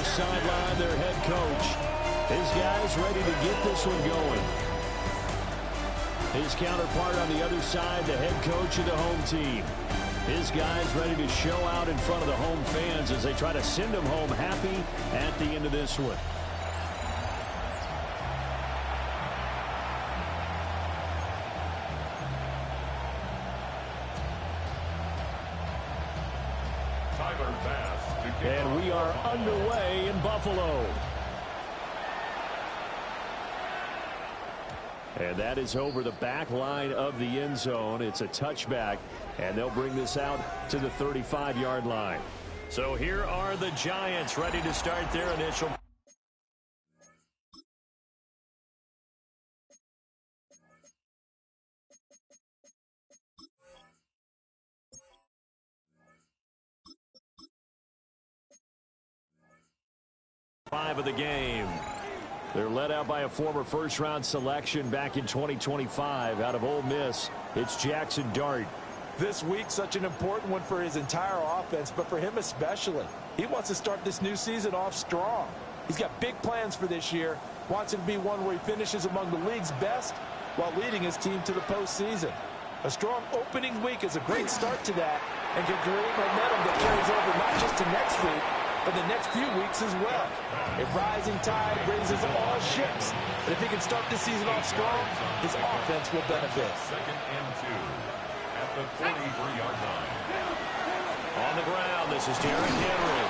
near sideline, their head coach. His guys ready to get this one going. His counterpart on the other side, the head coach of the home team. His guys ready to show out in front of the home fans as they try to send them home happy at the end of this one. And we are underway in Buffalo. And that is over the back line of the end zone. It's a touchback, and they'll bring this out to the 35-yard line. So here are the Giants ready to start their initial. Five of the game. They're led out by a former first-round selection back in 2025 out of Ole Miss. It's Jackson Dart. This week, such an important one for his entire offense, but for him especially. He wants to start this new season off strong. He's got big plans for this year. Wants it to be one where he finishes among the league's best while leading his team to the postseason. A strong opening week is a great start to that and can create momentum that carries over not just to next week, but the next few weeks as well. A rising tide raises all ships. And if he can start this season off strong, his offense will benefit. Second and 2 at the 43-yard line. On the ground, this is Derrick Henry.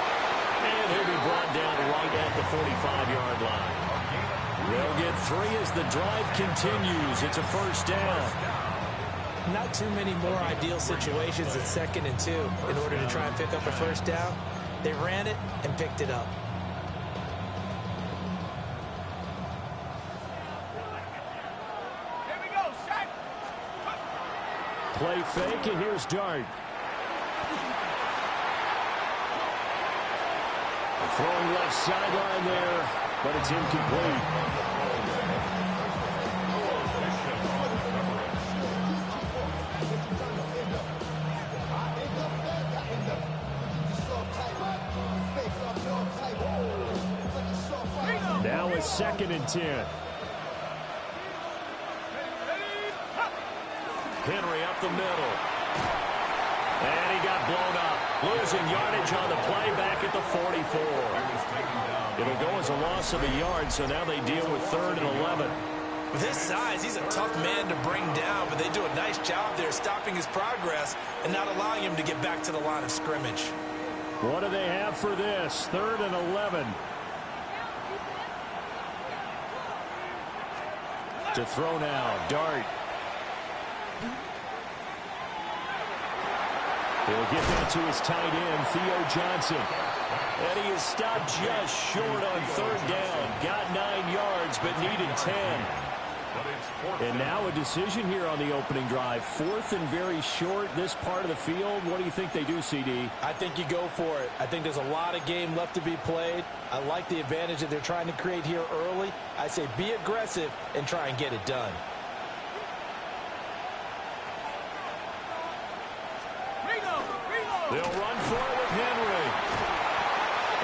And he'll be brought down right at the 45-yard line. They'll get 3 as the drive continues. It's a first down. Not too many more ideal situations at second and 2 in order to try and pick up a first down. They ran it and picked it up. Here we go, set. Play fake, and here's Dart. Throwing left sideline there, but it's incomplete. Now it's second and 10. Henry up the middle. And he got blown up. Losing yardage on the play back at the 44. It'll go as a loss of a yard, so now they deal with 3rd and 11. With his size, he's a tough man to bring down, but they do a nice job there stopping his progress and not allowing him to get back to the line of scrimmage. What do they have for this? 3rd and 11. To throw now, Dart. He'll get that to his tight end, Theo Johnson. And he is stopped just short on 3rd down. Got 9 yards, but needed 10. And now a decision here on the opening drive. 4th and very short, this part of the field. What do you think they do, CD? I think you go for it. I think there's a lot of game left to be played. I like the advantage that they're trying to create here early. I say be aggressive and try and get it done. They'll run for it with Henry.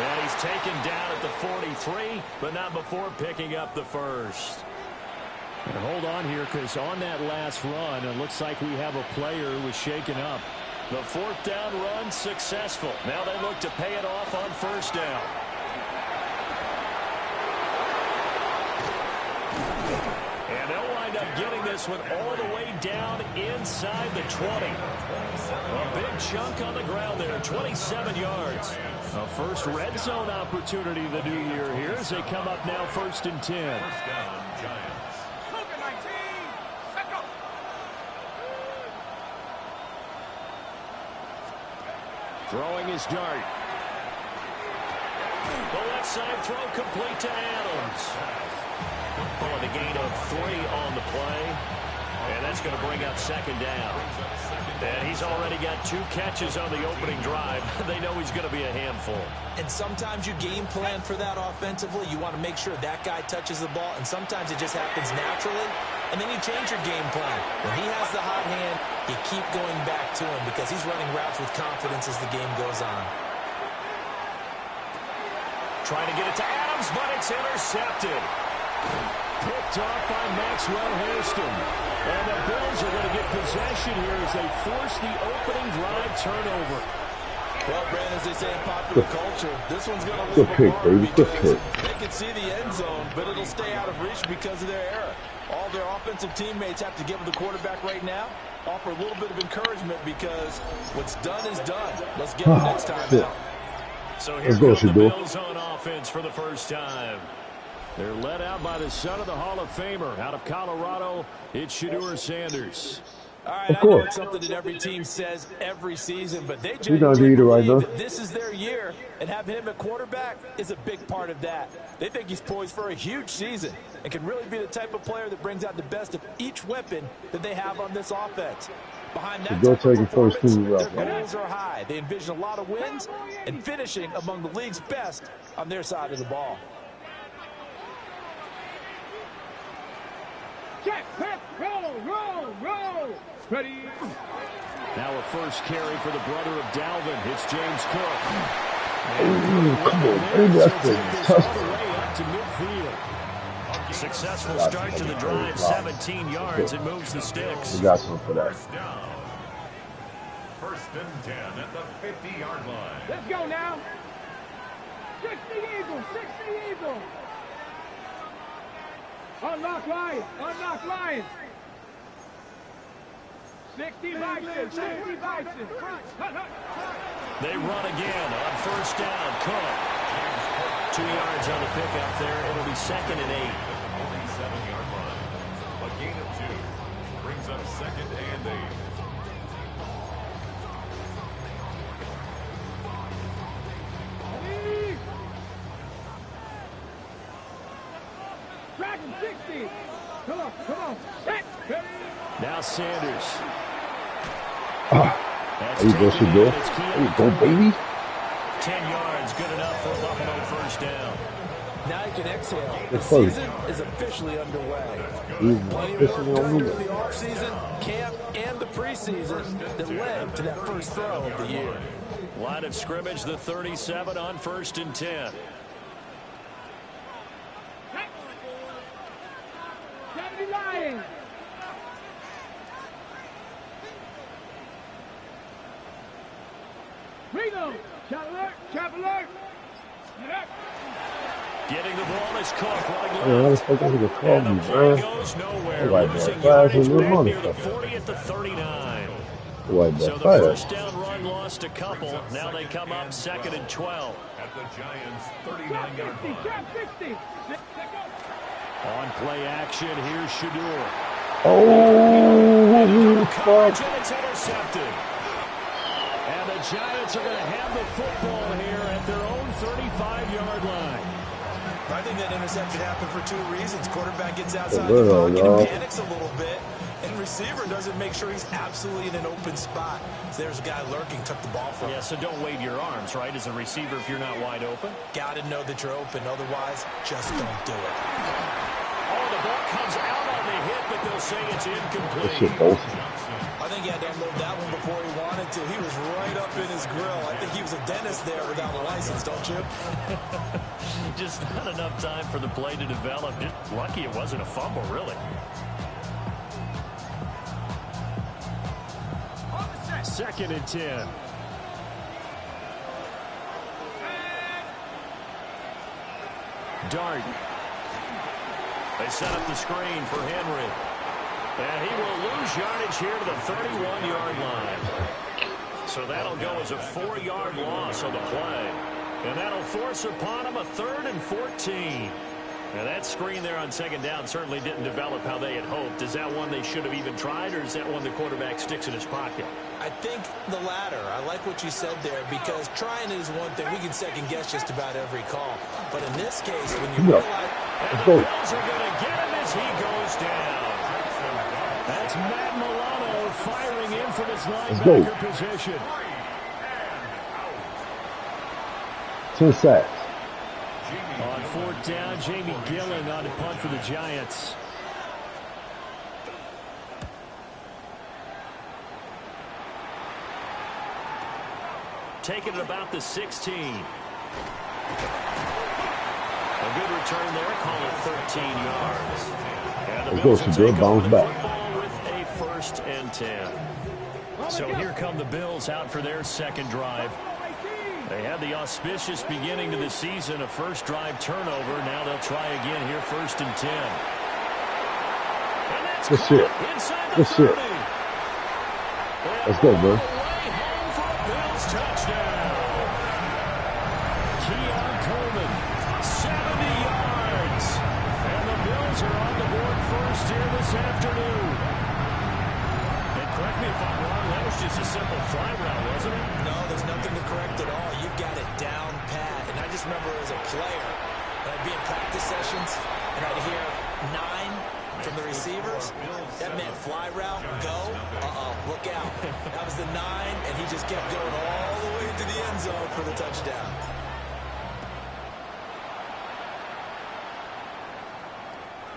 And he's taken down at the 43, but not before picking up the first. And hold on here, because on that last run, it looks like we have a player who was shaken up. The 4th down run successful. Now they look to pay it off on 1st down. And they'll wind up getting this one all the way down inside the 20. A big chunk on the ground there, 27 yards. A first red zone opportunity the new year here as they come up now 1st and 10. First down, Giants. Throwing his Dart. The left side throw complete to Adams. On the gain of 3 on the play. And that's going to bring up 2nd down. And he's already got 2 catches on the opening drive. They know he's going to be a handful. And sometimes you game plan for that offensively. You want to make sure that guy touches the ball. And sometimes it just happens naturally. And then you change your game plan. When he has the hot hand, you keep going back to him because he's running routes with confidence as the game goes on. Trying to get it to Adams, but it's intercepted. Picked off by Maxwell Hairston. And the Bills are going to get possession here as they force the opening drive turnover. Well, Brandon, as they say in popular culture, this one's going to leave a mark because they can see the end zone, but it'll stay out of reach because of their error. All their offensive teammates have to give the quarterback right now, offer a little bit of encouragement because what's done is done. Let's get it next time out. So here goes the Bills on offense for the first time. They're led out by the son of the Hall of Famer. Out of Colorado, it's Shedeur Sanders. All right, I know it's something that every team says every season, but they genuinely believe that this is their year, and having him at quarterback is a big part of that. They think he's poised for a huge season and can really be the type of player that brings out the best of each weapon that they have on this offense. Behind that type of performance, their goals are high. They envision a lot of wins and finishing among the league's best on their side of the ball. Check, pass, roll. Ready. Now a first carry for the brother of Dalvin. It's James Cook. Come on, baby, that's a touchdown. Up to midfield. Successful start to the drive, 17 yards. It moves the sticks. We got some for that. First and 10 at the 50-yard line. Let's go now. 60 Eagles. Unlock Lions. 60 Bison. They run again on first down. Cook. 2 yards on the pickup there. It'll be 2nd and 8. 47-yard line. A gain of 2. Brings up 2nd and 8. Dragon 60. Come on. Now Sanders. There you go, Shedeur. There you go, baby. 10 yards, good enough for a Buffalo first down. Now you can exhale. The season is officially underway. Plenty of work done during the offseason, camp, and the preseason that led to that first throw of the year. Line of scrimmage, the 37 on 1st and 10. 70 Lions. Reno. Trap alert. Getting the ball is Cook running Yeah, how the fuck is it gonna call me, bro? goes nowhere. White Losing man, yardage little back near the motherfucker. 40 at the 39. White So man, the fire. first down run lost a couple. Now they come up 2nd and 12. At the Giants' 39-yard line. Trap 60. On play action, here's Shedeur. Oh, Coverage, fuck. and it's intercepted. And the Giants are going to have the football here at their own 35-yard line. I think that interception happened for 2 reasons. Quarterback gets outside the the pocket y'all. and panics a little bit. And receiver doesn't make sure he's absolutely in an open spot. So there's a guy lurking, took the ball from him. Yeah, so don't wave your arms, right, as a receiver if you're not wide open. Got to know that you're open. Otherwise, just don't do it. Oh, the ball comes out on the hit, but they'll say it's That incomplete. shit both. I think he had to unload that one before he wanted to. He was right up in his grill. I think he was a dentist there without a license, don't you? Just not enough time for the play to develop. Just lucky it wasn't a fumble, really. 2nd and 10. Dart. They set up the screen for Henry. And he will lose yardage here to the 31-yard line. So that'll go as a 4-yard loss on the play. And that'll force upon him a 3rd and 14. Now that screen there on 2nd down certainly didn't develop how they had hoped. Is that one they should have even tried, or is that one the quarterback sticks in his pocket? I think the latter. I like what you said there, because trying is one thing. We can second guess just about every call. But in this case, when you realize... And the Bills are going to get him as he goes down. That's Matt Milano firing in from his linebacker position. 2 sacks. On 4th down, Jamie Gillen on to punt for the Giants. Taking it about the 16. A good return there, call it 13 yards. And the Let's go, Bills will Shadur, take bounce over the back. football with a 1st and 10. So here come the Bills out for their second drive. They had the auspicious beginning to the season, a first drive turnover. Now they'll try again here, 1st and 10. And that's Good shit. inside the Good 30. shit. Let's go, bro. Way home for a Bills touchdown. Keon Coleman, 70 yards. And the Bills are on the board first here this afternoon. And correct me if I'm wrong, that was just a simple fly route, wasn't it? No, there's nothing to correct at all. You've got it down pat. And I just remember as a player, and I'd be in practice sessions, and I'd hear 9 from the receivers. That meant fly route, go. Look out. That was the 9, and he just kept going all the way to the end zone for the touchdown.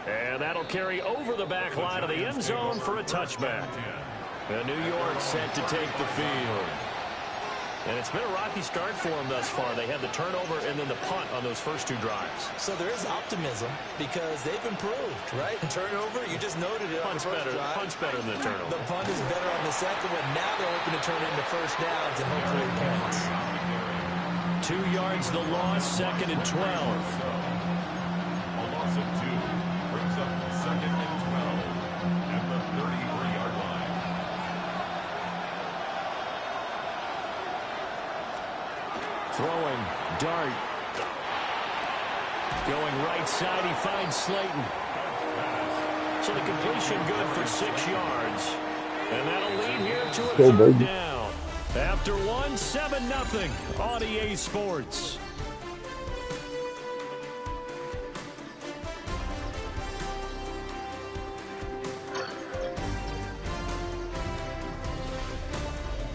And that'll carry over the back line of the end zone for a touchback. And New York set to take the field. And it's been a rocky start for them thus far. They had the turnover and then the punt on those first 2 drives. So there is optimism because they've improved, right? Turnover, you just noted it. Punt's better than the turnover. The punt is better on the second one. Now they're hoping to turn it into first downs and hopefully points. 2 yards the loss, 2nd and 12. A loss of 2 brings up 2nd and 12 at the 33-yard line. Throwing, dart. Going right side, he finds Slayton. So the completion good for 6 yards. And that'll lead here to a 3rd down. After 1, 7-0 on EA Sports.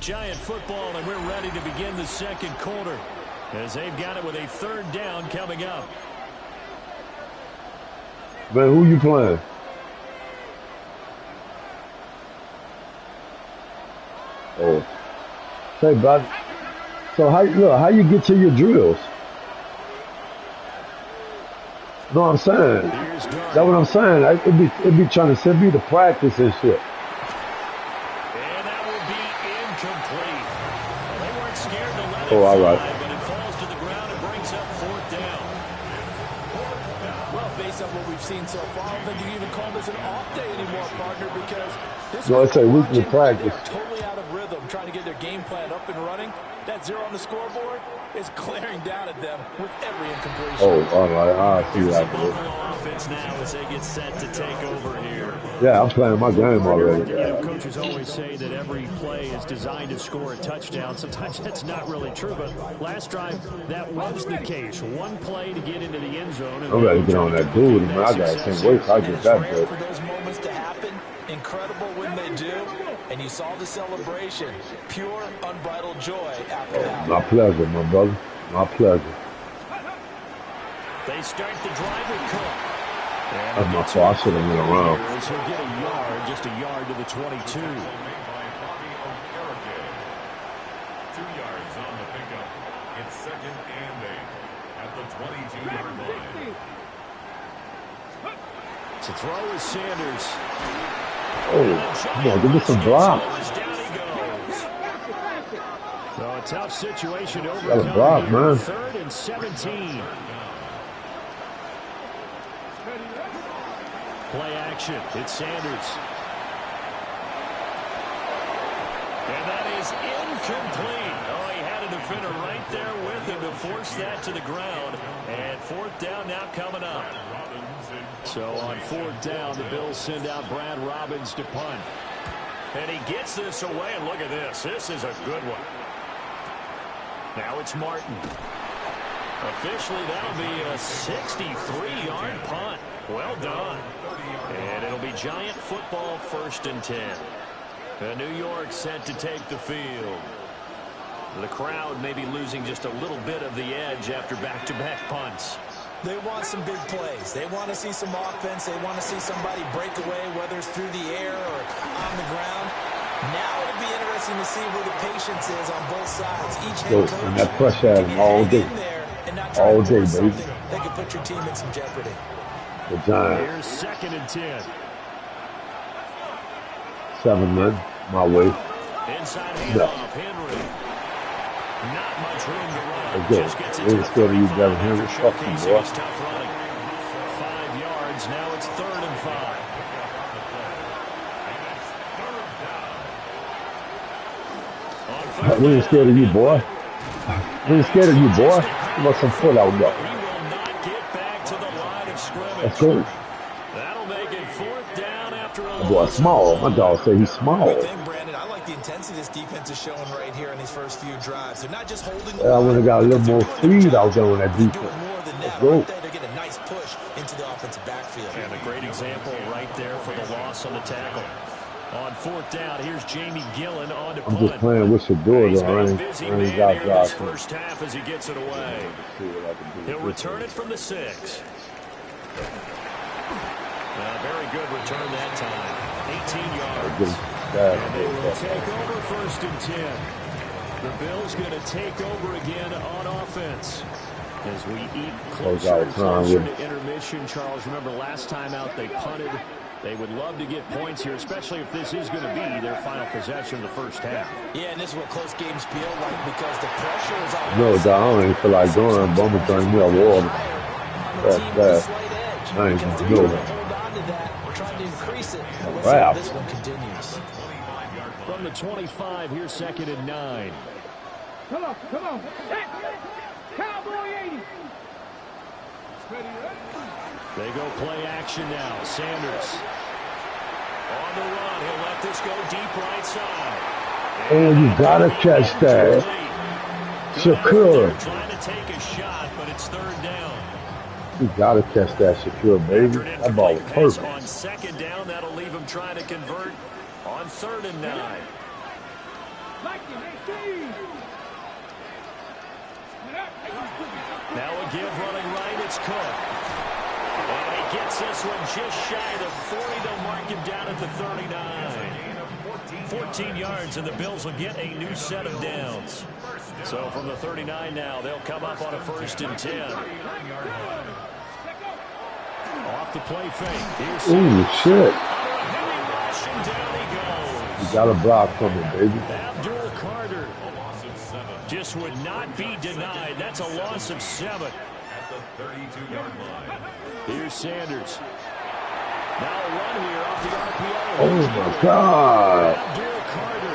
Giant football, and we're ready to begin the second quarter as they've got it with a 3rd down coming up. Man, who you playing? Oh. Say, bud. So how you get to your drills? No, I'm saying. That's what I'm saying. It'd be trying to send me to practice and shit. Oh, all right. But it falls to the ground and brings up 4th down. Well, based on what we've seen so far, I don't think you can even call this an off day anymore, partner, because this No, it's a weekly practice. they're totally out of rhythm, trying to get their game plan up and running. That 0 on the scoreboard is glaring down at them with every incompletion. Oh, all right. I see that. Buffalo offense now as they get set to take over here. Yeah, I'm playing my game already. You know, coaches always say that every play is designed to score a touchdown. Sometimes that's not really true, but last drive, that was the case. One play to get into the end zone. I'm ready to get on that dude, man. I can't wait till I get that Rare bit. for those moments to happen. Incredible when they do. And you saw the celebration. Pure, unbridled joy after that. My pleasure, my brother. My pleasure. They start the drive with Cook. That's my fault. I should have went around. He'll get a yard, just a yard to the 22. 2 yards on the pickup. It's 2nd and 8 at the 22-yard line. To throw is Sanders. Oh, come on, give me some blocks. Down he goes. So a tough situation to Got a overcome. block, man. 3rd and 17. Play action. It's Sanders. And that is incomplete. Oh, he had a defender right there with him to force that to the ground. And 4th down now coming up. So on 4th down, the Bills send out Brad Robbins to punt. And he gets this away, and look at this. This is a good one. Now it's Martin. Officially, that'll be a 63-yard punt. Well done. And it'll be Giant football, 1st and 10. And New York set to take the field. The crowd may be losing just a little bit of the edge after back-to-back punts. They want some big plays. They want to see some offense. They want to see somebody break away, whether it's through the air or on the ground. Now it'll be interesting to see where the patience is on both sides. Each head coach and that pressure all day. in there and not All try to day, force baby. something They could put your team in some jeopardy. The Giants. Here's 2nd and 10. 7-1. My way. Inside handoff, Henry. Not much room to run. Let's go. Just gets it We to ain't the scared of you, 35 Devin Henry. after Fuck you, showcasing boy. his tough running. 5 yards. Now it's 3rd and 5. We ain't scared of you, boy. We ain't scared of you, boy. Give us some foot out there. He will not get back to the line of scrimmage. Let's go. That'll make it 4th down after a My boy small. My dog say he's small. Good thing, Brandon. I like the intensity this defense is showing right here in these first few drives. They're not just holding. Yeah, I would have got a little more speed out there on that They're defense. doing more than Let's that. go. Right there, they're getting a nice push into the offensive backfield. And a great example right there for the loss on the tackle. On 4th down, here's Jamie Gillen on to I'm punt. just playing with Shador, He's though. been I a ain't busy got man here in this Josh. first half as he gets it away. See what I can do. He'll return it from the 6. Very good return that time. 18 yards. And they will take over 1st and 10. The Bills going to take over again on offense. As we eat closer and closer to intermission, Charles, remember last time out they punted. They would love to get points here, especially if this is going to be their final possession of the first half. Yeah, and this is what close games feel like because the pressure is on. No, dog, I don't even feel like going. I'm going to drink me a water. That's bad. I ain't going to do that. Hold on to that. We're trying to increase it. Wow. This one continues. From the 25, here's 2nd and 9. Come on, come on. Cowboy 80. They go play action now. Sanders on the run. He'll let this go deep right side. And you got to catch that. Shakur. Trying to take a shot, but it's 3rd down. You got to catch that, Shakur, baby. That ball was perfect. On 2nd down, that'll leave him trying to convert on 3rd and 9. Now a give running right, it's Cook. And he gets this one just shy of the 40. They'll mark him down at the 39. 14 yards, and the Bills will get a new set of downs. So from the 39 now, they'll come up on a 1st and 10. Off the play fake. Ooh, shit. Down he goes. You got a block from it, baby. Abdul Carter just would not be denied. That's a loss of 7. At the 32-yard line. Here's Sanders. Now a run here off the RPO. Oh, my God. Abdul Carter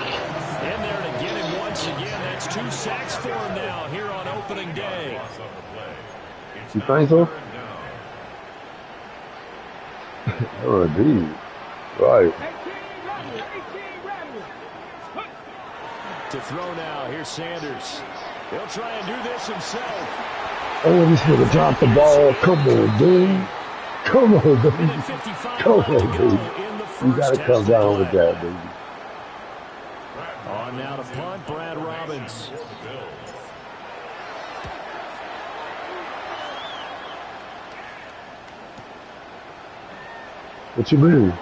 in there to get him once again. That's 2 sacks for him now here on opening day. You think so? Oh, indeed. Right. To throw now. Here's Sanders. He'll try and do this himself. Oh, this nigga dropped the ball. Come on, dude. Come on, baby. Come on, baby. You got to come down with that, baby. On now to punt, Brad Robbins. What you mean?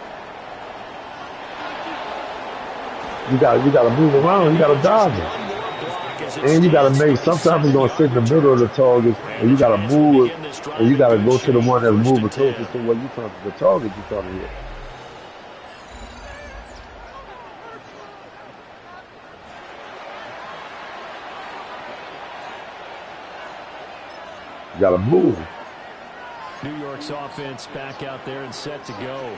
You got to move around. You got to dodge it. And you got to make, sometimes you're going to sit in the middle of the target, and you got to move it, and you got to go to the one that's moving closer to what you're trying to, the target you're trying to hit. You got to move. New York's offense back out there and set to go.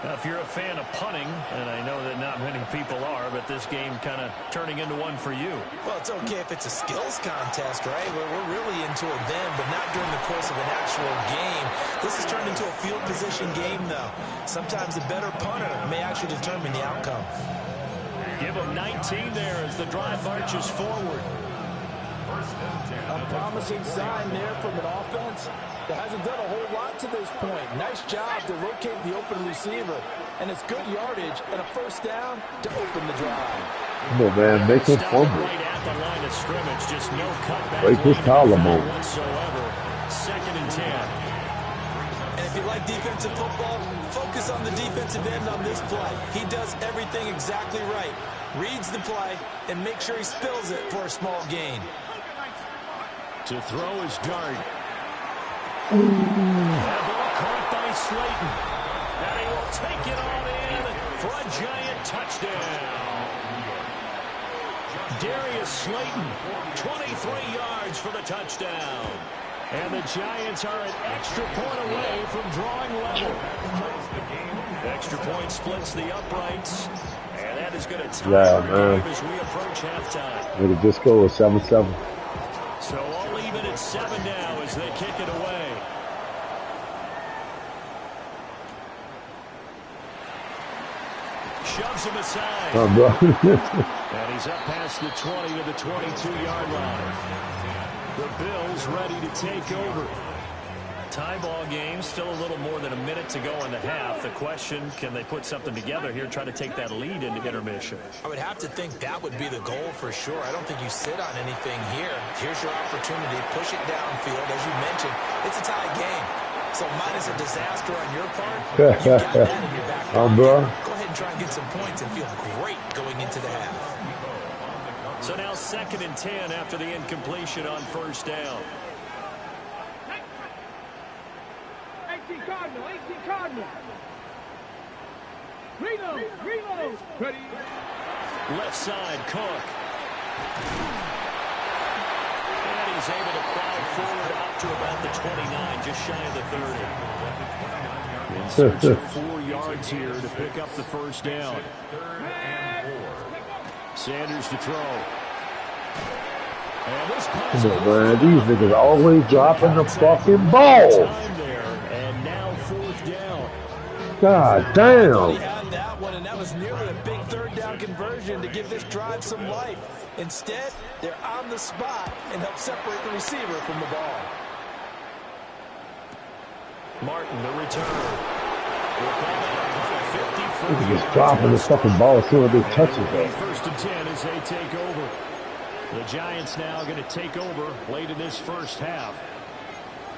Now, if you're a fan of punting, and I know that not many people are, but this game kind of turning into one for you. Well, it's okay if it's a skills contest, right? We're really into it then, but not during the course of an actual game. This has turned into a field position game, though. Sometimes the better punter may actually determine the outcome. Give him 19 there as the drive marches forward. A promising sign there from an offense that hasn't done a whole lot to this point. Nice job to locate the open receiver. And it's good yardage and a 1st down to open the drive. Come on, man. Make him fumble. Right at the line of scrimmage, just no cutback. Break his collarbone. Whatsoever. 2nd and 10. And if you like defensive football, focus on the defensive end on this play. He does everything exactly right. Reads the play and make sure he spills it for a small gain. To throw is Dart. That ball caught by Slayton. And he will take it on in for a giant touchdown. Darius Slayton, 23 yards for the touchdown. And the Giants are an extra point away from drawing level. Extra point splits the uprights. And that is going to tie the game as we approach halftime. It'll just go 7-7. So all even at 7 now as they kick it away. Shoves him aside. And he's up past the 20 to the 22-yard line. The Bills ready to take over. Tie ball game, still a little more than a minute to go in the half. The question, can they put something together here, try to take that lead into intermission? I would have to think that would be the goal for sure. I don't think you sit on anything here. Here's your opportunity. Push it downfield. As you mentioned, it's a tie game. So minus a disaster on your part, you've got that in your back pocket. Go ahead and try and get some points and feel great going into the half. So now 2nd and 10 after the incompletion on first down. 18 Cardinal. Reload. Ready. Left side, Cook. And he's able to plow forward up to about the 29, just shy of the 30. In search of 4 yards here to pick up the first down. Sanders to throw. And this pass Come on, man. These niggas always dropping the fucking ball. And now 4th down. God damn. He had that one, and that was nearly a big 3rd down conversion to give this drive some life. Instead, they're on the spot and help separate the receiver from the ball. Martin, the return. We'll call that a 54. He's just dropping the fucking ball as soon as they touch it, though. 1st and 10 as they take over. The Giants now going to take over late in this first half.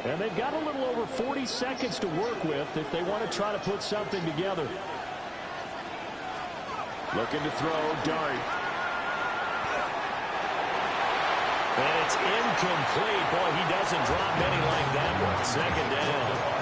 And they've got a little over 40 seconds to work with if they want to try to put something together. Looking to throw, Dart. And it's incomplete. Boy, he doesn't drop many like that one. 2nd down.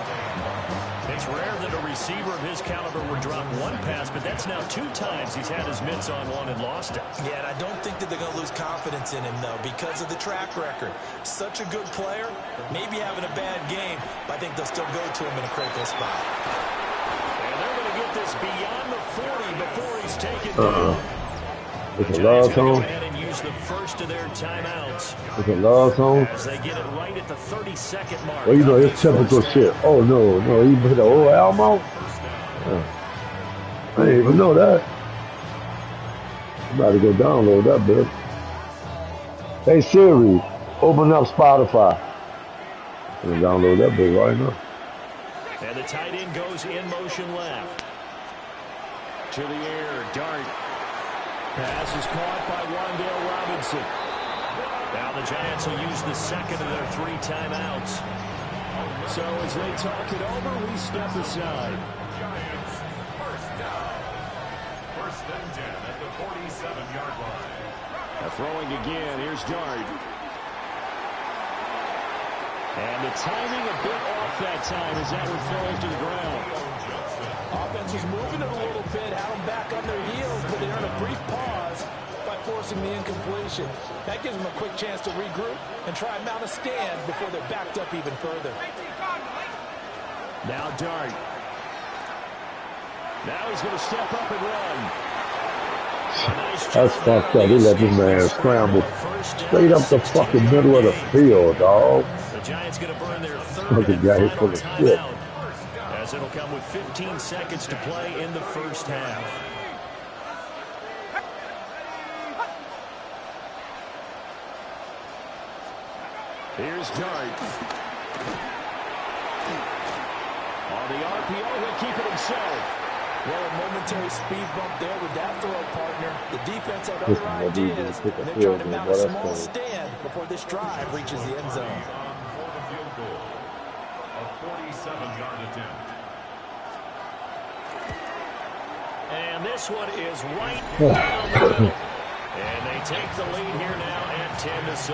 It's rare that a receiver of his caliber would drop one pass, but that's now 2 times he's had his mitts on one and lost it. Yeah, and I don't think that they're going to lose confidence in him, though, because of the track record. Such a good player, maybe having a bad game, but I think they'll still go to him in a critical spot. And they're going to get this beyond the 40 before he's taken down. It's a love song. Go ahead and use the first of their timeouts. It's a love song. As they get it right at the 32nd mark. Well, you know, it's typical shit. Oh, no. He hit the old Alamo? I didn't even know that. I'm about to go download that, bitch. Hey, Siri, open up Spotify. I'm going to download that bitch right now. And the tight end goes in motion left. To the air, Dart. Pass is caught by Wan'Dale Robinson. Now the Giants will use the 2nd of their 3 timeouts. So as they talk it over, we step aside. Giants, 1st down. 1st and 10 at the 47-yard line. Throwing again. Here's Dart. And the timing a bit off that time as that one falls to the ground. Offense was moving it a little bit, had them back on their heels, but they earned a brief pause by forcing the incompletion. That gives them a quick chance to regroup and try and mount a stand before they're backed up even further. Now Dart. Now he's going to step up and run. That's fucked up. They let this man scramble straight up the fucking middle of the field, dog. The Giants going to burn their 3rd and guy final full of shit. timeout. As it'll come with 15 seconds to play in the first half. Here's Dart. On the RPO, he'll keep it himself. Well, a momentary speed bump there with that throw, partner. The defense had other ideas, and they're trying to mount a small stand before this drive reaches the end zone. For the field goal, a 47-yard attempt. And this one is right down the middle. And they take the lead here now at 10-7.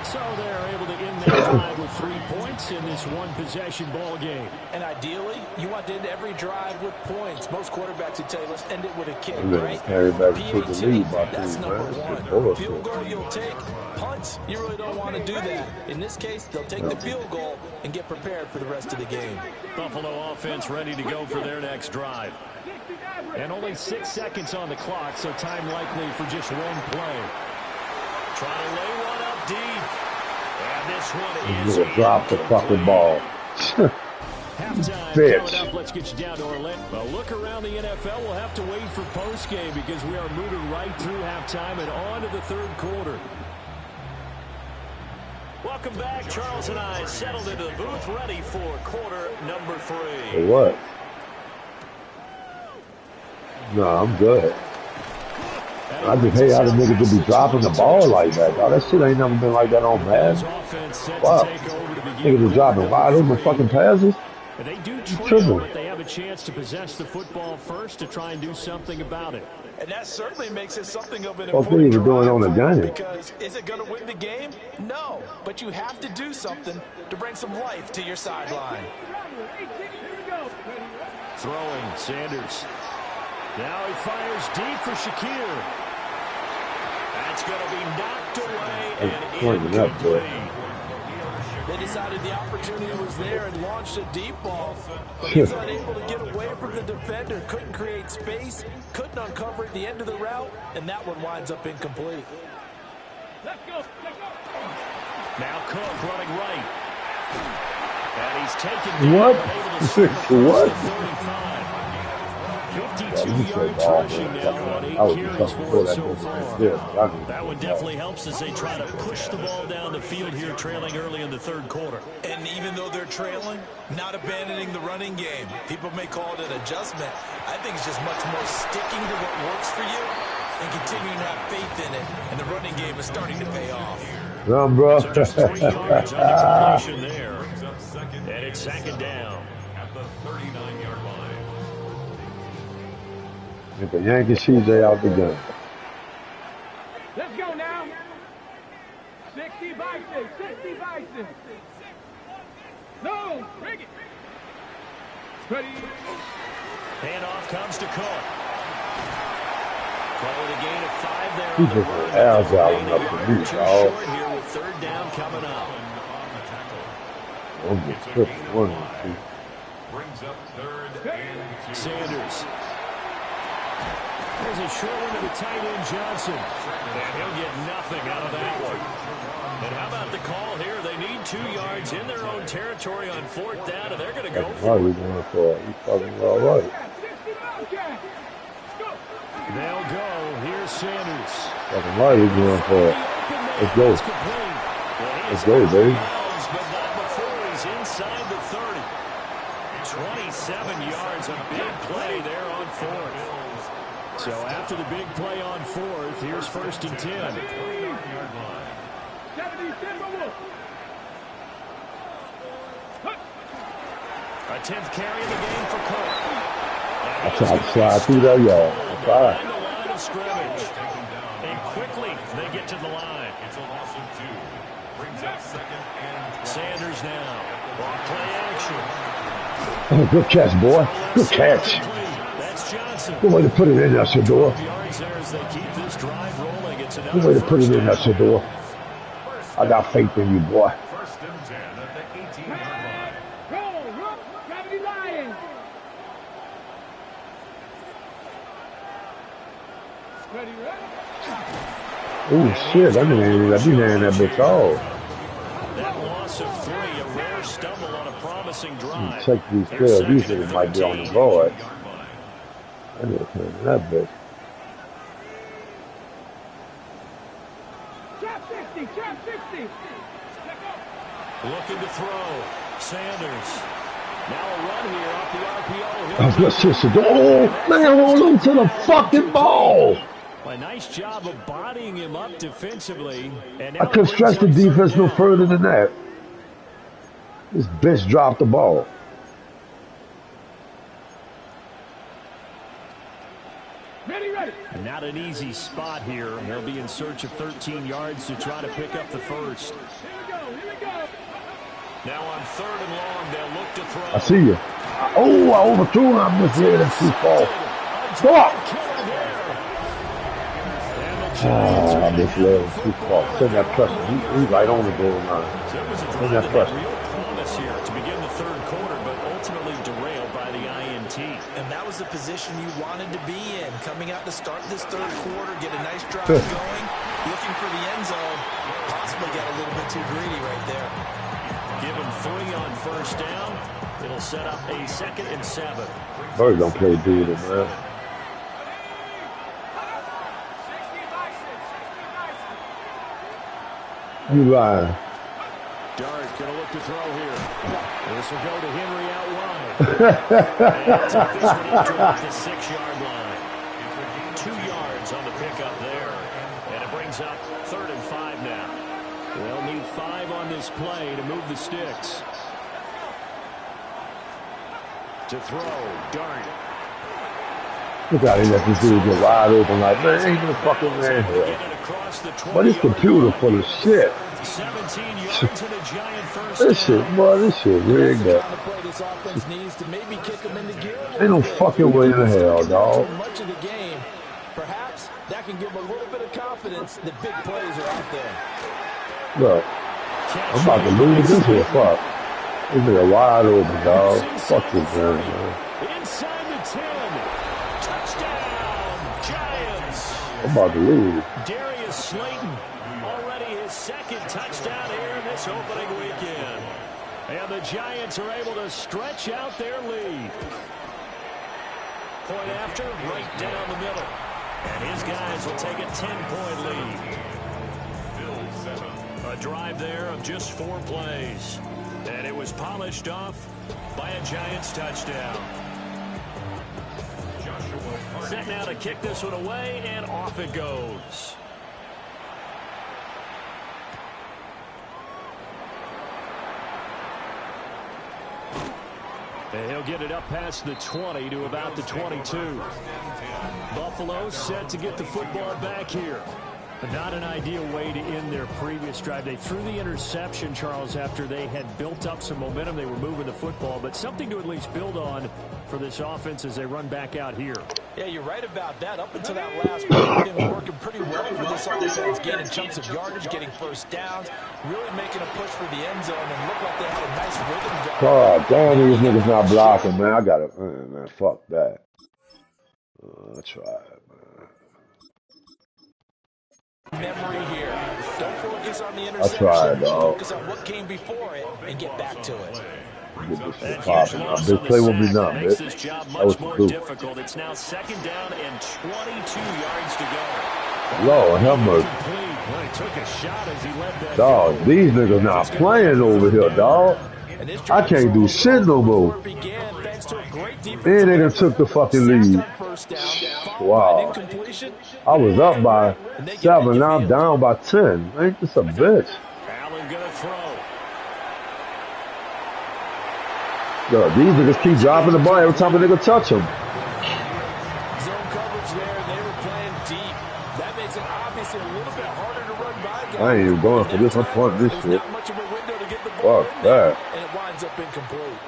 So they're able to end their drive with 3 points in this one-possession ball game. And ideally, you want to end every drive with points. Most quarterbacks would tell you, let's end it with a kick, right? Carry back and put the lead by that's number one. Field goal you'll take. Punts, you really don't want to do that. In this case, they'll take the field goal and get prepared for the rest of the game. Buffalo offense ready to go for their next drive. And only 6 seconds on the clock, so time likely for just one play. Trying to lay one up deep. And this one is... You're gonna drop the fucking ball. Halftime Bitch. coming up. Let's get you down to Orlando. Well, look around the NFL. We'll have to wait for postgame because we are moving right through halftime and on to the third quarter. Welcome back. Charles and I settled into the booth ready for quarter number 3. For what? No, I'm good. I just hate how the niggas would be dropping the ball like that, dog. That shit ain't never been like that on Madden. Wow. Niggas are dropping wide open fucking passes. They do trail, but they have a chance to possess the football first to try and do something about it. And that certainly makes it something of an What are you doing on the game? Because is it going to win the game? No, but you have to do something to bring some life to your sideline. Throwing, Sanders. Now he fires deep for Shakir. That's going to be knocked away and incomplete. They decided the opportunity was there and launched a deep ball. But he was unable to get away from the defender. Couldn't create space. Couldn't uncover at the end of the route. And that one winds up incomplete. Let's go. Let's go. Now Cook running right. And he's taken What? What? 52 yards rushing now on 8 carries for so far. That one definitely helps as they try to push the ball down the field here, trailing early in the third quarter. And even though they're trailing, not abandoning the running game. People may call it an adjustment. I think it's just much more sticking to what works for you and continuing to have faith in it. And the running game is starting to pay off. Run, bro. So just 3 yards on the completion there. And it's second down. At the 39-yard line. Get the Yankee CJ out the gun. Let's go now. 60 Bison. 60 Bison. No, bring it. Ready. Handoff comes to Cook. Play with a gain of 5 there. He just an ass out up to me, dog. Short here with third down coming up. I'm just tripping. 1 and 2. Brings up third and 2. Sanders. There's a short one to the tight end, Johnson. And he'll get nothing out of that one. And how about the call here? They need 2 yards in their own territory on 4th down, and they're going to go for it. Going for it. He's fucking all right. They'll go. Here's Sanders. Fucking right, he's going for it. Let's go. Let's go, baby. But not before he's inside the 30. 27 yards, a big play there on 4th. So after the big play on 4th, here's 1st and 10. A 10th carry in the game for Cook. I tried to slide through that, y'all. I tried. The line of scrimmage. And quickly they get to the line. It's a loss of 2. Brings up second and 12. Sanders now. Off play action. Oh, good catch, boy. Good catch. That's Johnson. Good way to put it in there, Shador. Yards there as they keep this drive rolling. It's Good way to put it in there, Shador. I got faith in you, boy. First and 10 at the 18-yard line. Go, Rook. Gravity Lions. Ready, ready. Oh, shit. That nigga that bitch off. That loss of 3, a rare stumble on a promising drive. Check these kills. These niggas might be on the board. I need to turn that bitch. Trap 60. Trap 60. Looking to throw. Sanders. Now a run here off the RPO. Oh, good shit, Shador. Oh, man, hold on to the fucking ball. A nice job of bodying him up defensively. And I couldn't stretch the defense no further than that. This bitch dropped the ball. Ready, ready. And now to an easy spot here. They'll be in search of 13 yards to try to pick up the first. Now on 3rd and long, they'll look to throw. I see you. Oh, I overthrew him. I misread him too far. Stop! I misled him too far. Send that pressure. He's right on the goal line. Send that pressure. Promise here to begin the 3rd quarter, but ultimately derailed by the INT. And that was the position you wanted to be in. Coming out to start this 3rd quarter, get a nice drive going, looking for the end zone. Possibly got a little bit too greedy right there. Give him 3 on 1st down. It'll set up a 2nd and 7. Birds don't play dude, man. You lying. Dart going to look to throw here. This will go to Henry out wide. And take this one up to about the 6-yard line. 2 yards on the pickup there. And it brings up 3rd and 5 now. They'll need 5 on this play to move the sticks. To throw, Dart. Look how they let this dude get wide open like, man, ain't no fucking man here. But this computer full of shit. 17 yards and a giant first This shit, boy, this shit rigged up. Ain't no fucking way in the hell, dog. Much of the game, perhaps that can give a little bit of confidence that big plays are out there. Look, I'm about to lose this here. Fuck. This nigga wide open, dog. Fuck this game, man. Inside the 10. Touchdown, Giants. I'm about to lose. Darius Slayton, already his 2nd touchdown here in this opening weekend. And the Giants are able to stretch out their lead. Point after, right down the middle. And his guys will take a 10-point lead. A drive there of just 4 plays. And it was polished off by a Giants touchdown. Set now to kick this one away, and off it goes. And he'll get it up past the 20 to about the 22. Buffalo set to get the football back here. But not an ideal way to end their previous drive. They threw the interception, Charles, after they had built up some momentum. They were moving the football, but something to at least build on for this offense as they run back out here. Yeah, you're right about that. Up until that last play, they were working pretty well for this offense, gaining chunks of yardage, getting first downs, really making a push for the end zone, and looked like they had a nice rhythm going. God damn, these niggas not blocking, man. I gotta, man, fuck that. I tried, man. Memory here. Don't focus on the I interception. tried, dog. Focus on what came before it and get back to it. Get this shit popping. Big play with me now, makes bitch. this job That was much more the difficult. It's now 2nd down and 22 yards to go. Lord, have mercy. Well, he took a shot as he led that. Dog, these niggas not playing over here, dog. I can't do shit no more. And they done took the fucking lead. Wow. I was up by 7, now I'm down by 10. Ain't this a bitch? Allen gonna throw. Yo, these niggas keep dropping the ball every time a nigga touch them. Zone coverage there, they were playing deep. That makes it obviously a little bit harder to run by guys. I ain't even going for this. I'm punting this shit. Not much of a window to get the ball Fuck in there, that. and it winds up incomplete.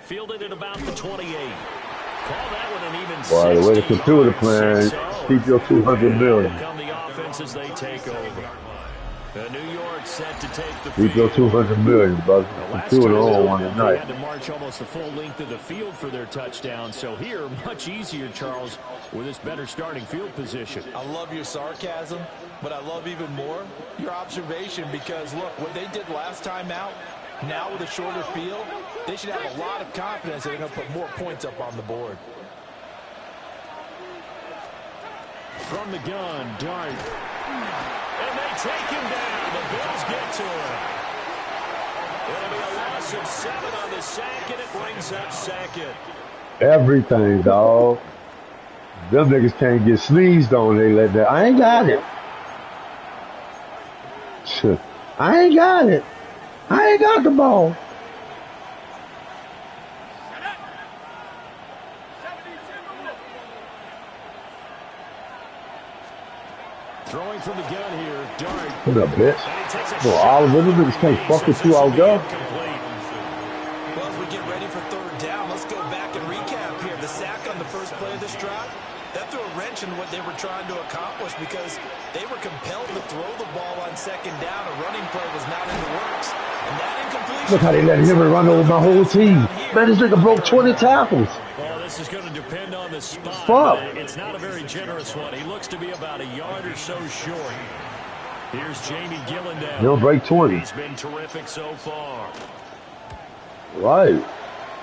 Fielded at about the 28. Call that one an even Boy, the way the computer playing, keep your 200 million. Come the offense as they take over. New York set to take the Keep your 200 million, brother. Computer on one They tonight. had to march almost the full length of the field for their touchdown. So here, much easier, Charles, with this better starting field position. I love your sarcasm, but I love even more your observation because, look, what they did last time out, now with a shorter field, they should have a lot of confidence that they're going to put more points up on the board. From the gun, Dart. And they take him down. The Bills get to him. It'll be a loss of 7 on the sack, and it brings up 2nd. Everything, dog. Them niggas can't get sneezed on. They let that. I ain't got it. Shit. I ain't got it. I ain't got the ball. Throwing from the gun here, Dart. What up, bitch? Well, all of them niggas can't fuck with you out there. Well, as we get ready for third down, let's go back and recap here. The sack on the first play of this drive, that threw a wrench in what they were trying to accomplish because they were compelled to throw the ball on second down. A running play was not in the works. And that incompletion. Look how they let him run over my whole team. Man, this nigga broke 20 tackles. Well, this is going to depend on the spot. Fuck. It's not a very generous one. He looks to be about a yard or so short. Here's Jamie Gillendown. He'll break 20. He's been terrific so far. Right.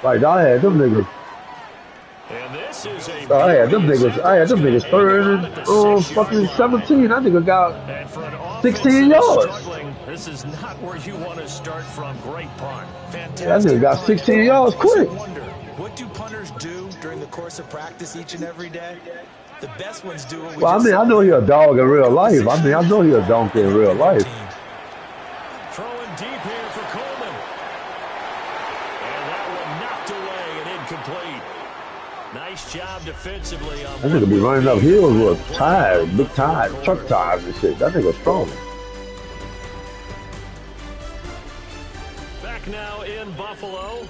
Like, I had them niggas. And this is a I had them niggas third and fucking 17. That nigga got 16 yards. This is not where you want to start from. Great punt. Fantastic. That nigga got 16 yards quick. What do punters do during the course of practice each and every day? The best ones do what we Well, I mean, I know he a dog in real life. I mean, I know he a donkey in real life. Throwing deep here for Coleman. And that one knocked away and incomplete. Nice job defensively on That nigga be running up hills with tires, big tires, truck tires and shit. That nigga strong. Back now in Buffalo.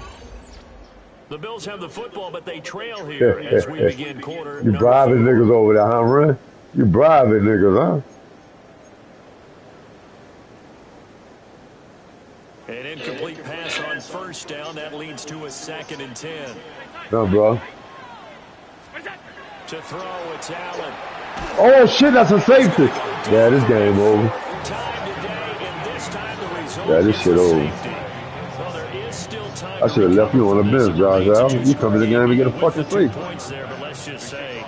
The Bills have the football, but they trail here as we begin quarter. You bribing niggas over there, huh, Ren? You bribing niggas, huh? An incomplete pass on first down. That leads to a 2nd and 10. No, bro. To throw, it's Allen. Oh, shit, that's a safety. Yeah, this game over. Time today, and this time the result Yeah, this shit over. safety. Well, there is still time. I should have left you on the bench, Josh Allen. You come in the game and get a fucking free. Points there, but let's just say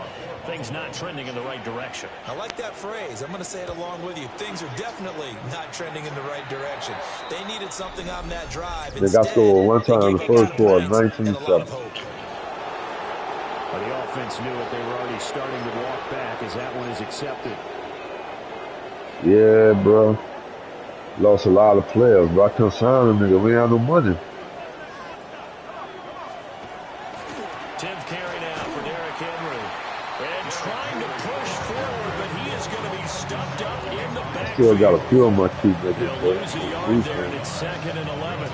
things not trending in the right direction. I like that phrase. I'm going to say it along with you. Things are definitely not trending in the right direction. They needed something on that drive. They got scored one time in the first quarter, 19-7. Well, the offense knew it. They were already starting to walk back as that one is accepted. Yeah, bro. Lost a lot of players, bro. I couldn't sign them, nigga. We ain't have no money. 10th carry now for Derrick Henry. And trying to push forward, but he is going to be stuffed up in the back. Still got to feel my feet, nigga. They'll lose a yard there, and it's 2nd and 11.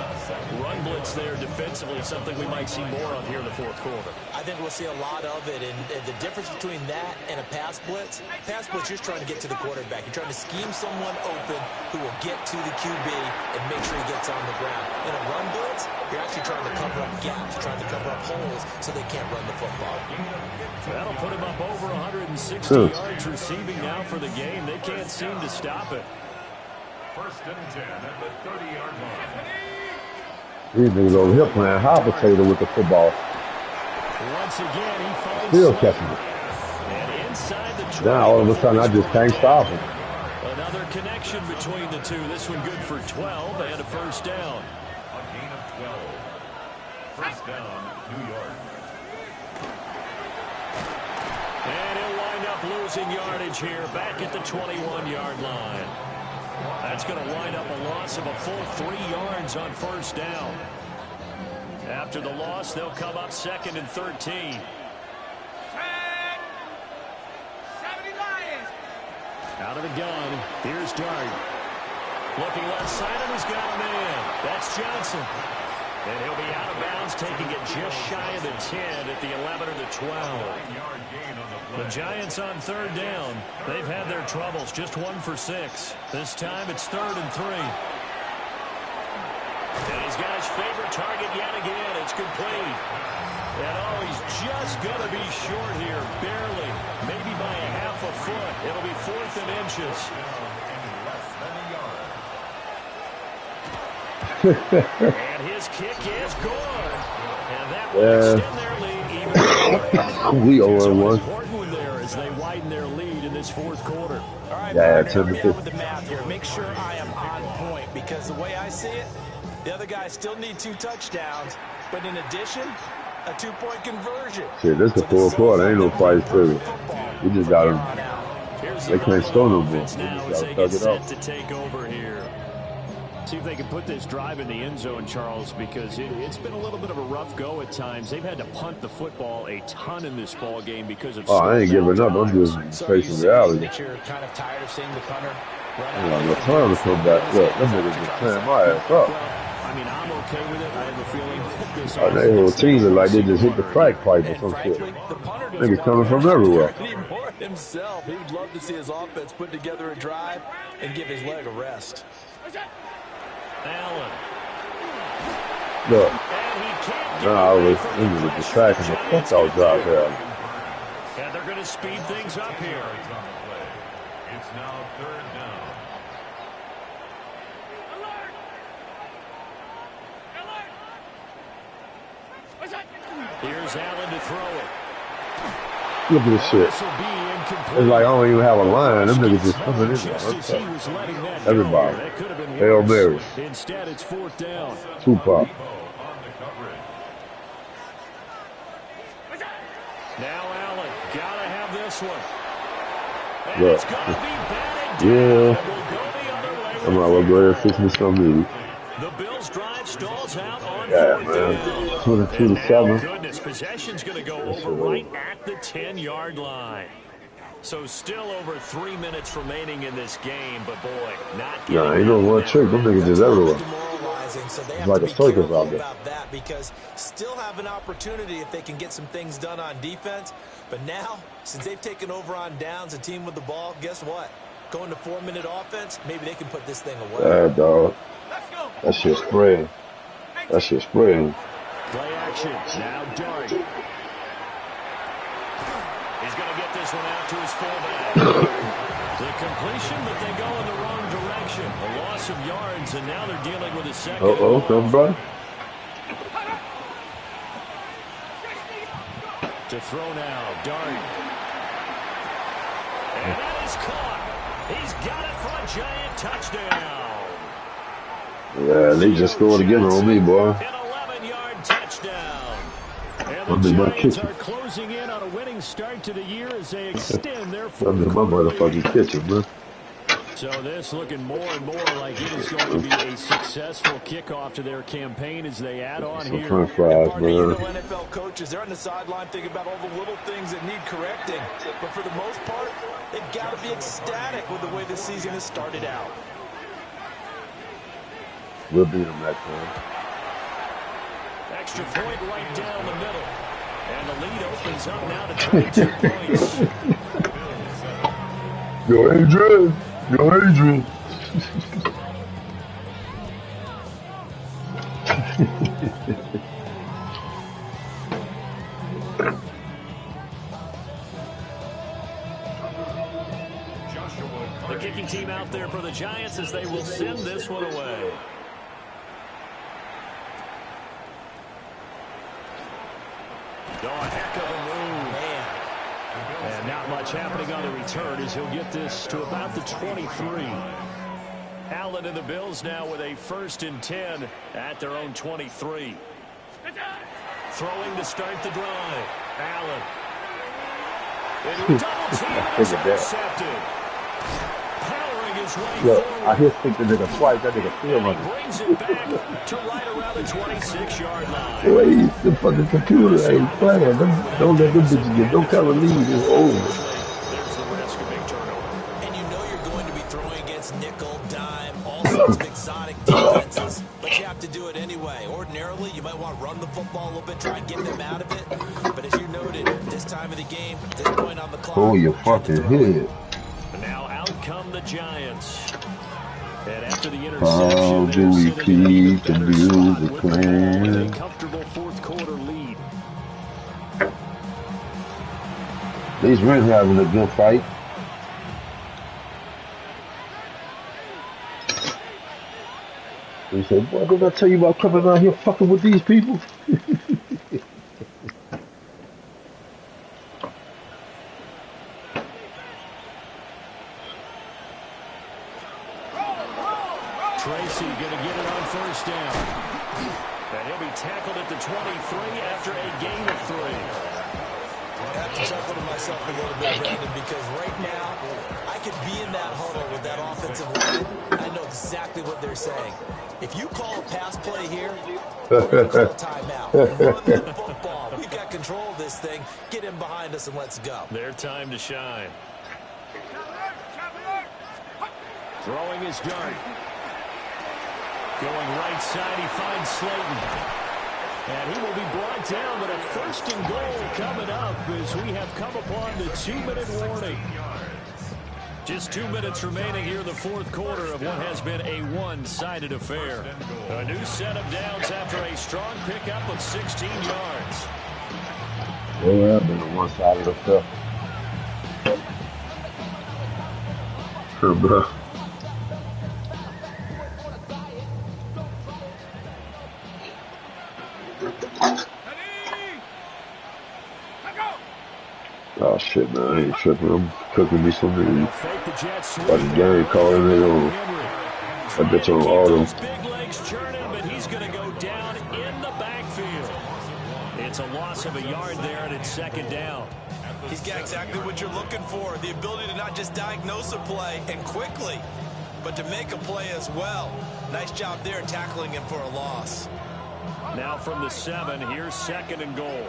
Run blitz there defensively, something we might see more of here in the fourth quarter. I think we'll see a lot of it, and the difference between that and a pass blitz, you're just trying to get to the quarterback. You're trying to scheme someone open who will get to the QB and make sure he gets on the ground. In a run blitz, you're actually trying to cover up gaps, trying to cover up holes so they can't run the football. That'll put him up over 160 yards receiving now for the game. They can't seem to stop it. 1st and 10 at the 30-yard line. These niggas over here playing hot potato with the football. Once again, he finds Still catching it. And inside the 20. Now all of a sudden I just can't stop him. Another connection between the two. This one good for 12 and a first down. A gain of 12. First down, New York. And he'll wind up losing yardage here back at the 21-yard line. That's going to wind up a loss of a full 3 yards on first down. After the loss, they'll come up 2nd and 13. Out of the gun, here's Dart. Looking left side, and he's got a man. That's Johnson. And he'll be out of bounds, taking it just shy of the 10 at the 11 or the 12. The Giants on third down. They've had their troubles, just 1 for 6. This time it's 3rd and 3. And he's got his favorite target yet again. It's complete. And oh, he's just going to be short here, barely. Maybe by a half a foot. It'll be 4th and inches. And his kick is good. And that will extend their lead even more. We owe So one. important one there as they widen their lead in this fourth quarter. All right, Yeah, Martin, help me out 10-15. with the math here. Make sure I am on point because the way I see it, the other guys still need 2 touchdowns, but in addition, a 2-point conversion. Shit, this is the fourth quarter. Ain't no fight period. We just got them. Here's They can't score no more. offense now They as just they gotta get thug it set up. to take over here. See if they can put this drive in the end zone, Charles, because it's been a little bit of a rough go at times. They've had to punt the football a ton in this ball game because of I ain't giving up. I'm just facing reality. That you're kind of tired of seeing the punter run I got no time to come back. Look, them niggas just tearing my ass up. I mean, I'm okay with it. I have a feeling that this They whole team is like they just hit the crack pipe or some shit. Niggas coming from everywhere. Himself, he would love to see his offense put together a drive and give his leg a rest. Allen. Look, I was a distraction. The fuck out drive there. And they're going to speed things up here. It's now 3rd down. Here's Allen to throw it. Look at this shit. It's like I don't even have a line. Them niggas just coming in there. Everybody. Hail Mary. Instead, it's 4th down. Tupac. Now Allen. Gotta have this one. And Look. it's gonna be batted Yeah. down. I might well go ahead and fix me something. The Bills drive stalls out on Yeah, 4th down. man. 22 to 7. Goodness, possession's going to go over right at the 10-yard line. So still over 3 minutes remaining in this game, but boy, not getting Nah, ain't no one trick. Them niggas is everywhere. So they It's have like to a be circus careful out there. about that because still have an opportunity if they can get some things done on defense. But now, since they've taken over on downs, a team with the ball, guess what? Going to 4-minute offense, maybe they can put this thing away. Yeah, dog. That shit spreading. That shit spreading. Play action. Now Dart. He's going to get this one out to his fullback. The completion, but they go in the wrong direction. A loss of yards, and now they're dealing with a second. Come, bro. To throw now, Dart. And that is caught. He's got it for a giant touchdown. Yeah, they just scored again on me, boy. An 11-yard touchdown. And I'm the in my Giants kitchen. are closing in on a winning start to the year as they extend their I'm in my motherfucking kitchen, man. So this looking more and more like it is going to be a successful kickoff to their campaign as they add on Some here. french fries, You know, man. NFL coaches, they're on the sideline thinking about all the little things that need correcting. But for the most part, they've got to be ecstatic with the way this season has started out. We'll beat them next time. Extra point right down the middle. And the lead opens up now to 22 points. Yo, Adrian. Yo, Adrian. The kicking team out there for the Giants as they will send this one away. Oh, a heck of a move. And not much happening on the return as he'll get this to about the 23. Allen and the Bills now with a 1st and 10 at their own 23. Throwing to start the drive. Allen. Double team and it's intercepted. Powering his way Look, forward. I hit the nigga twice. That nigga still And he running. brings it back to right around the 26-yard line. Wait, the fucking computer ain't playing. Don't let them bitches get no kind of lead. It's over. There's the risk of big turnover. And you know you're going to be throwing against nickel, dime, all sorts of exotic defenses. But you have to do it anyway. Ordinarily, you might want to run the football a little bit, try and get them out of it. But as you noted, this time of the game, at this point on the clock, Oh, your fucking head. Now out come the Giants. And after the How interception, do we keep the music with playing? a comfortable 4th quarter lead. These Reds having a good fight. He said, boy, didn't I tell you about coming out here fucking with these people? Tracy going to get it on 1st down. And he'll be tackled at the 23 after a gain of 3. I have to chuckle to myself a little bit, Brandon, because right now I could be in that huddle with that offensive line. I know exactly what they're saying. If you call a pass play here, we're going to call a timeout. Run the football. We've got control of this thing. Get him behind us and let's go. Their time to shine. Throwing his dart. Going right side, he finds Slayton. And he will be brought down, but a first and goal coming up as we have come upon the 2-minute warning. Just 2 minutes remaining here in the fourth quarter of what has been a one-sided affair. A new set of downs after a strong pickup of 16 yards. Yeah, been a one-sided affair. Sure, bro. Oh shit, man, I ain't tripping. I'm cooking me some meat. Watch the game, calling it on. I bet you on auto. Big legs churning, but he's going to go down in the backfield. It's a loss of a yard there, and it's second down. He's got exactly what you're looking for, the ability to not just diagnose a play and quickly, but to make a play as well. Nice job there tackling him for a loss. Now from the 7, here's second and goal.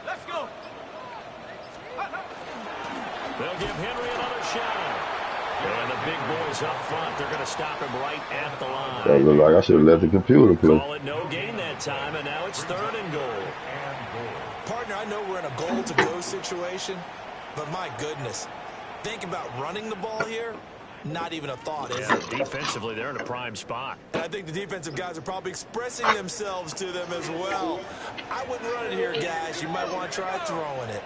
Let's go. They'll give Henry another shot. And the big boys up front, they're going to stop him right at the line. That look like I should have let the computer play. Call it no gain that time, and now it's third and goal. Partner, I know we're in a goal-to-go situation, but my goodness, think about running the ball here. Not even a thought, is it? Defensively, they're in a prime spot. I think the defensive guys are probably expressing themselves to them as well. I wouldn't run it here, guys. You might want to try throwing it.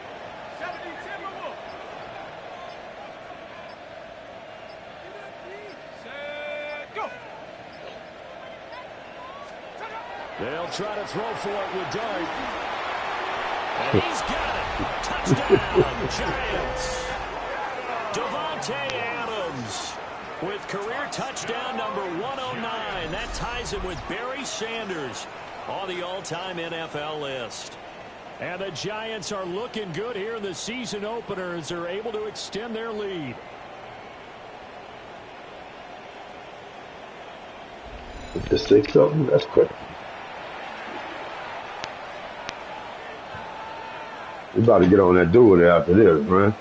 They'll try to throw for it with Dart. And he's got it. Touchdown, Giants. Davante Adams with career touchdown number 109. That ties him with Barry Sanders on the all-time NFL list. And the Giants are looking good here in the season opener as they're able to extend their lead. The 6 something, that's quick. We about to get on that duel there after this, man.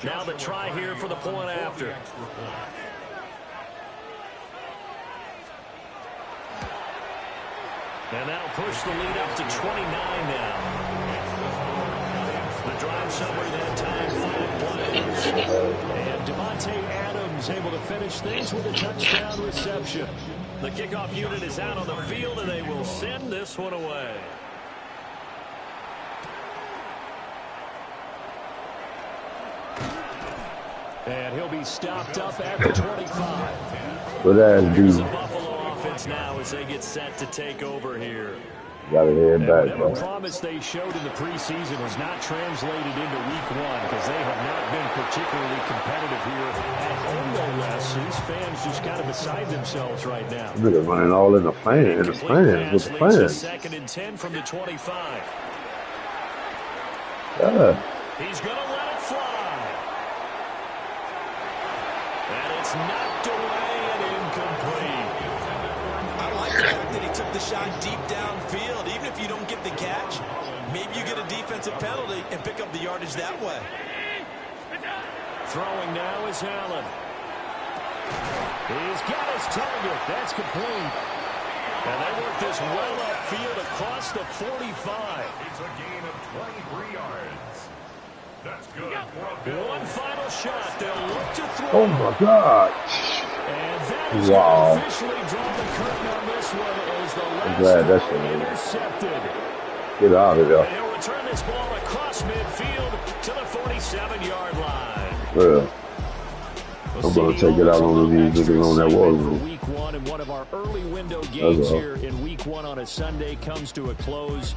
Now the try here for the point after. And that'll push the lead up to 29 now. The drive summary that time, 5 plays. And Davante Adams able to finish things with a touchdown reception. The kickoff unit is out on the field, and they will send this one away. And he'll be stopped up at the 25. But that's Here's the Buffalo offense now as they get set to take over here. Got to head back, whatever bro. promise they showed in the preseason has not translated into week 1 because they have not been particularly competitive here at home, no less. These fans just kind of beside themselves right now. Nigga running all in the fans, with the fans. Second and 10 from the 25. Yeah. He's going to let it fly. And it's knocked away and incomplete. I like the fact that he took the shot deep downfield. Even if you don't get the catch, maybe you get a defensive penalty and pick up the yardage that way. Throwing now is Allen. He's got his target. That's complete. And they work this well upfield across the 45. It's a gain of 23 yards. That's good for a One final shot. They'll look to throw. Oh, my God. And that is Wow. going to officially draw the curtain on this one as the last glad that's throw in. intercepted. Get out of And there. he'll return this ball across midfield to the 47-yard line. Yeah. I'm going to take it out on these niggas on that wall. Week 1 and one of our early window games all. here in week 1 on a Sunday comes to a close.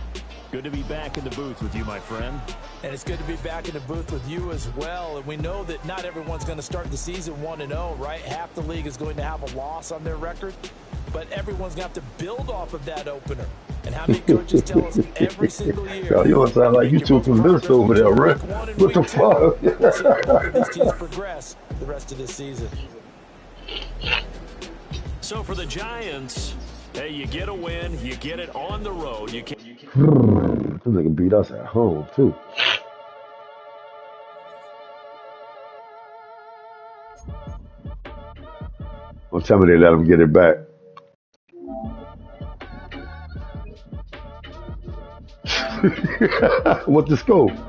Good to be back in the booth with you, my friend. And it's good to be back in the booth with you as well. And we know that not everyone's going to start the season 1-0, right? Half the league is going to have a loss on their record. But everyone's going to have to build off of that opener. and how many coaches tell us every single year. Yo, you don't sound like you too convinced over there, Rick. What the fuck? We'll see how both of these teams progress the rest of this season. So for the Giants, hey, you get a win, you get it on the road. You can. This nigga beat us at home too. Don't tell me they let him get it back. What the scope?